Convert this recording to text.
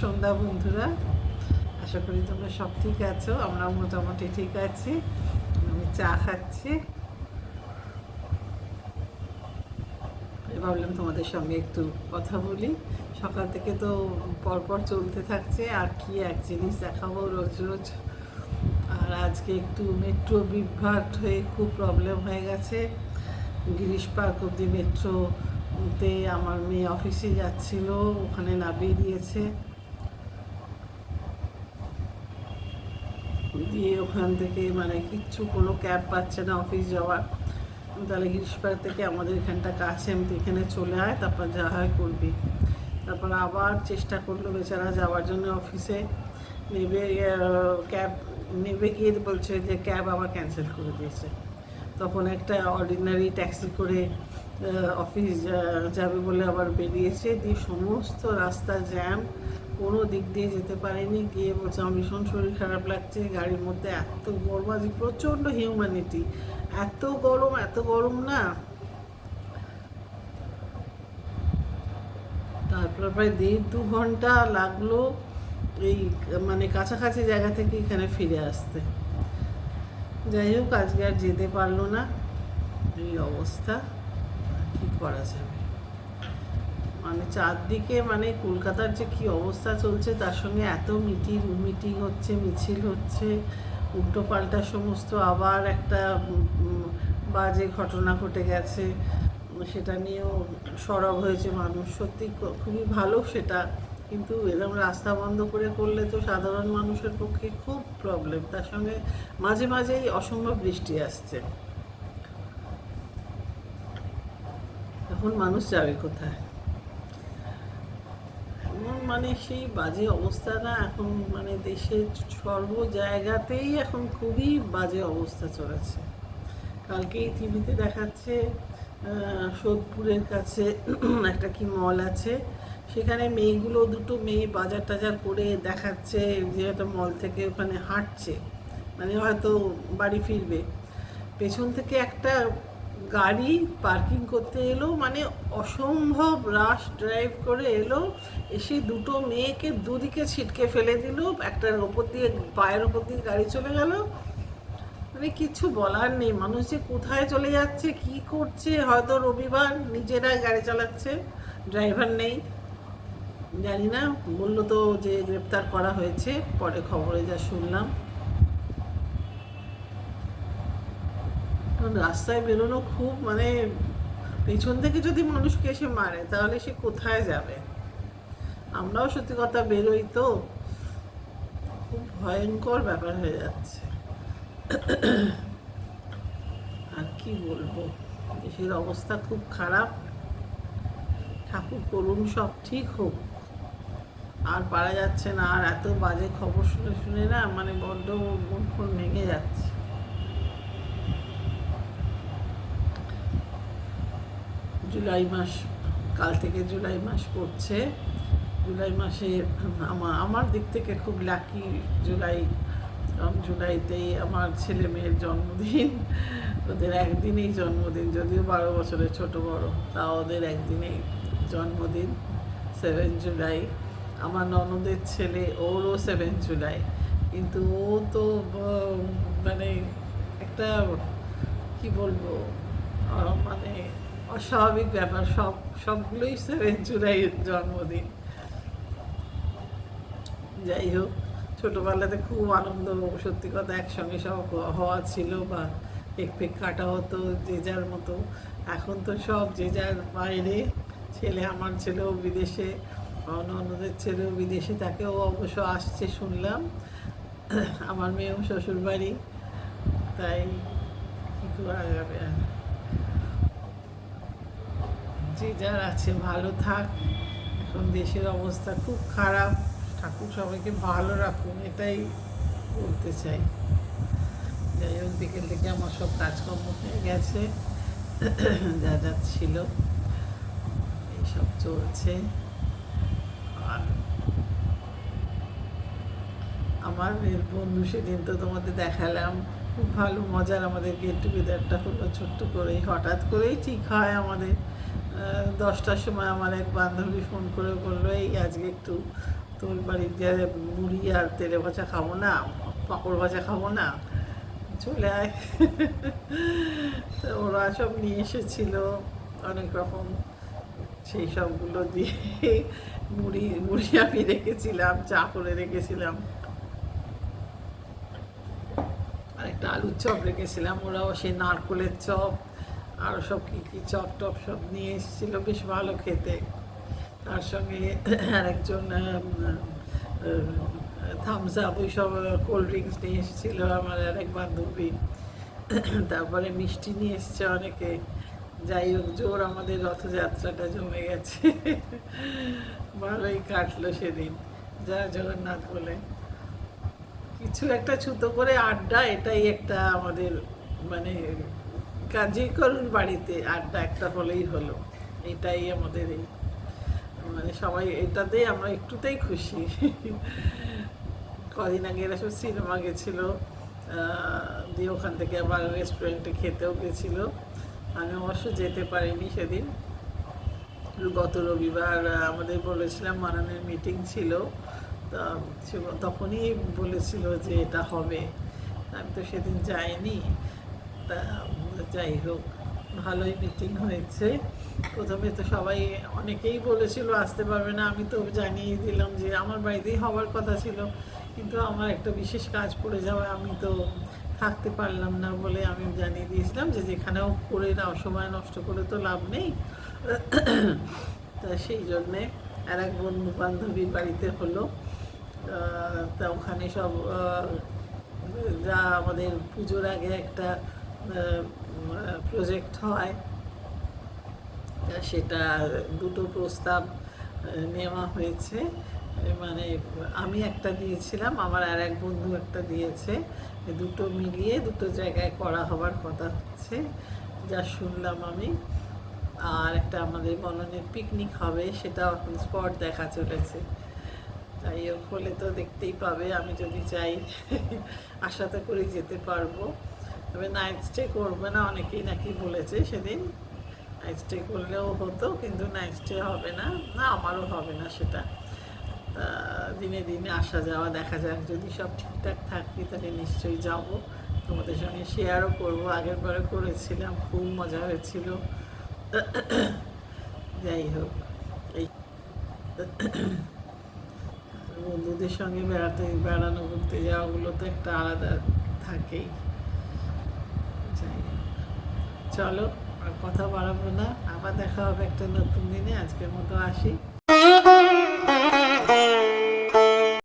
সন্ধ্যা বন্ধুরা, আশা করি তোমরা সব ঠিক আছো। আমরাও মোটামুটি ঠিক আছি। আমি চা খাচ্ছি। ভাবলাম তোমাদের সঙ্গে একটু কথা বলি। সকাল থেকে তো পরপর চলতে থাকছে, আর কি এক জিনিস দেখাবো রোজ রোজ। আর আজকে একটু মেট্রো বিভ্রাট হয়ে খুব প্রবলেম হয়ে গেছে। গিরিশ পার্ক অব্দি মেট্রোতে আমার মেয়ে অফিসে যাচ্ছিল, ওখানে নামিয়ে দিয়েছে। দিয়ে ওখান থেকে মানে কিচ্ছু কোনো ক্যাব পাচ্ছে না অফিস যাওয়ার। তাহলে গিরিশ পার্ক থেকে আমাদের এখানটা কাছে, আমি তো এখানে চলে আয়, তারপর যা হয় করবি। তারপর আবার চেষ্টা করলো বেচারা যাওয়ার জন্য অফিসে। নেবে ক্যাব নেবে গিয়ে বলছে যে ক্যাব আবার ক্যান্সেল করে দিয়েছে। তখন একটা অর্ডিনারি ট্যাক্সি করে অফিস যাবে বলে আবার বেরিয়েছে। দিয়ে সমস্ত রাস্তা জ্যাম, কোনো দিক দিয়ে যেতে পারেনি। গিয়ে বলছে আমার ভীষণ শরীর খারাপ লাগছে, গাড়ির মধ্যে এত গরম, আজ প্রচণ্ড হিউম্যানিটি, এত গরম না। তারপর প্রায় 1.5-2 ঘন্টা লাগলো এই মানে কাছাকাছি জায়গা থেকে এখানে ফিরে আসতে। যাই হোক, আজকে আর যেতে পারলো না। এই অবস্থা, কী করা যাবে। মানে চারদিকে মানে কলকাতার যে কী অবস্থা চলছে, তার সঙ্গে এত মিটিং হচ্ছে, মিছিল হচ্ছে, উল্টো পাল্টা সমস্ত। আবার একটা বাজে ঘটনা ঘটে গেছে, সেটা নিয়েও সরব হয়েছে মানুষ। সত্যি খুবই ভালো সেটা, কিন্তু এরকম রাস্তা বন্ধ করলে তো সাধারণ মানুষের পক্ষে খুব প্রবলেম। তার সঙ্গে মাঝে মাঝেই অসম্ভব বৃষ্টি আসছে। এখন মানুষ যাবে কোথায়? মানে সেই বাজে অবস্থা না এখন, মানে দেশের সর্ব জায়গাতেই এখন খুবই বাজে অবস্থা চলেছে। কালকেই টিভিতে দেখাচ্ছে সোদপুরের কাছে একটা কি মল আছে, সেখানে দুটো মেয়ে বাজার টাজার করে দেখাচ্ছে যে একটা মল থেকে ওখানে হাঁটছে, মানে হয়তো বাড়ি ফিরবে। পেছন থেকে একটা গাড়ি পার্কিং করতে এলো, মানে অসম্ভব রাশ ড্রাইভ করে এলো, এসে দুটো মেয়েকে দুদিকে ছিটকে ফেলে দিল। একটার ওপর দিয়ে, পায়ের ওপর দিয়ে গাড়ি চলে গেল। মানে কিছু বলার নেই, মানুষ যে কোথায় চলে যাচ্ছে, কি করছে। হয়তো রবিবার, নিজেরাই গাড়ি চালাচ্ছে, ড্রাইভার নেই, জানি না। বললো তো যে গ্রেপ্তার করা হয়েছে, পরে খবরে যা শুনলাম। রাস্তায় বেরোনো খুব মানে, পেছন থেকে যদি মানুষকে এসে মারে তাহলে সে কোথায় যাবে। আমরাও সত্যি কথা বেরোই তো, খুব ভয়ঙ্কর ব্যাপার হয়ে যাচ্ছে। আর কি বলবো, দেশের অবস্থা খুব খারাপ। ঠাকুর করুন সব ঠিক হোক, আর পারা যাচ্ছে না। আর এত বাজে খবর শুনে শুনে না, মানে বড্ড মন ফোন ভেঙে যাচ্ছে। জুলাই মাস, কাল থেকে জুলাই মাস পড়ছে। জুলাই মাসে আমার দিক থেকে খুব লাকি জুলাই, কারণ জুলাইতেই আমার ছেলে মেয়ের জন্মদিন। ওদের একদিনেই জন্মদিন, যদিও 12 বছরের ছোট বড়, তা ওদের একদিনেই জন্মদিন, 7 জুলাই। আমার ননদের ছেলে, ওরও 7 জুলাই। কিন্তু ও তো মানে একটা কি বলবো, মানে অস্বাভাবিক ব্যাপার। সবগুলোই 7 জুলাইয়ের জন্মদিন। যাই হোক, ছোটোবেলাতে খুব আনন্দ, সত্যি কথা, একসঙ্গে সব হওয়া ছিল, বা কেক কাটা হতো যে যার মতো। এখন তো সব যে যার বাইরে। আমার ছেলেও বিদেশে, অন্যদের ছেলেও বিদেশে থাকে, ও অবশ্য আসছে শুনলাম। আমার মেয়েও শ্বশুরবাড়ি, তাই কী করা যাবে আর। যে যার আছে, ভালো থাক। এখন দেশের অবস্থা খুব খারাপ, ঠাকুর সবাইকে ভালো রাখুন, এটাই বলতে চাই। যাই হোক, বিকেল থেকে আমার সব কাজকর্ম হয়ে গেছে, যা যা ছিল এইসব চলছে। আর আমার বন্ধু, সেদিন তো তোমাদের দেখালাম, খুব ভালো মজার আমাদের গেট টুগেদারটা হলো ছোট্ট করেই, হঠাৎ করেই ঠিক হয় আমাদের। 10টার সময় আমার এক বান্ধবী ফোন করে বললো এই আজকে একটু তোর বাড়ি যে মুড়ি আর তেলে ভাজা খাবো না, পাঁপড় ভাজা খাবো না, চলে আয়। তো ওরা সব নিয়ে এসেছিল অনেক রকম, সেই সবগুলো দিয়ে মুড়ি মুড়ি আমি রেখেছিলাম, চা করে রেখেছিলাম, আর একটা আলুর চপ রেখেছিলাম। ওরাও সেই নারকোলের চপ আর সব কী কী চপ টপ সব নিয়ে এসেছিল, বেশ ভালো খেতে। তার সঙ্গে আরেকজন থামস আপ ওই সব কোল্ড ড্রিঙ্কস নিয়ে এসেছিলো আমার আরেক বান্ধবী। তারপরে মিষ্টি নিয়ে এসছে অনেকে। যাই হোক, জোর আমাদের রথযাত্রাটা জমে গেছে। ভালোই কাটলো সেদিন, যা জগন্নাথ বলে। কিছু একটা ছুতো করে আড্ডা, এটাই একটা আমাদের মানে যে কারোর বাড়িতে আড্ডা একটা হলেই হলো, এটাই আমাদের এই মানে সবাই এটাতেই আমরা একটুতেই খুশি। কদিন আগে এরা সব সিনেমা গেছিলো, দিয়ে ওখান থেকে আবার রেস্টুরেন্টে খেতেও গেছিলো। আমি অবশ্য যেতে পারিনি সেদিন, গত রবিবার আমাদের বলেছিলাম মাননের মিটিং ছিল, তা তখনই বলেছিল যে এটা হবে, আমি তো সেদিন যাইনি। তা যাই হোক, ভালোই মিটিং হয়েছে। প্রথমে তো সবাই অনেকেই বলেছিল আসতে পারবে না, আমি তো জানিয়ে দিলাম যে আমার বাড়িতেই হওয়ার কথা ছিল, কিন্তু আমার একটা বিশেষ কাজ পড়ে যাওয়ায় আমি তো থাকতে পারলাম না বলে আমি জানিয়ে দিয়েছিলাম যে যেখানেও করে না, সময় নষ্ট করে তো লাভ নেই। তা সেই জন্যে আর এক বন্ধু বান্ধবীর বাড়িতে হলো। তা ওখানে সব যা আমাদের পুজোর আগে একটা প্রজেক্ট হয়, সেটা দুটো প্রস্তাব নেওয়া হয়েছে। মানে আমি একটা দিয়েছিলাম, আমার আর এক বন্ধু একটা দিয়েছে, দুটো মিলিয়ে দুটো জায়গায় করা হবার কথা হচ্ছে যা শুনলাম আমি। আর একটা আমাদের বননের পিকনিক হবে, সেটাও এখন স্পট দেখা চলেছে। যাই হোক, হলে তো দেখতেই পাবে। আমি যদি চাই আশাতে করে যেতে পারবো, তবে নাইট স্টে করবে না অনেকেই নাকি বলেছে সেদিন। নাইট স্টে করলেও হতো, কিন্তু নাইট স্টে হবে না, না আমারও হবে না সেটা। দিনে দিনে আসা যাওয়া দেখা যাক, যদি সব ঠিকঠাক থাকি তাহলে নিশ্চয়ই যাব, তোমাদের সঙ্গে শেয়ারও করবো। আগের বারে করেছিলাম, খুব মজা হয়েছিল। যাই হোক, এই বন্ধুদের সঙ্গে বেড়ানো ঘুরতে যাওয়াগুলো তো একটা আলাদা থাকেই। যাই হোক, চলো আর কথা বাড়াবো না, আবার দেখা হবে একটা নতুন দিনে। আজকের মতো আসি।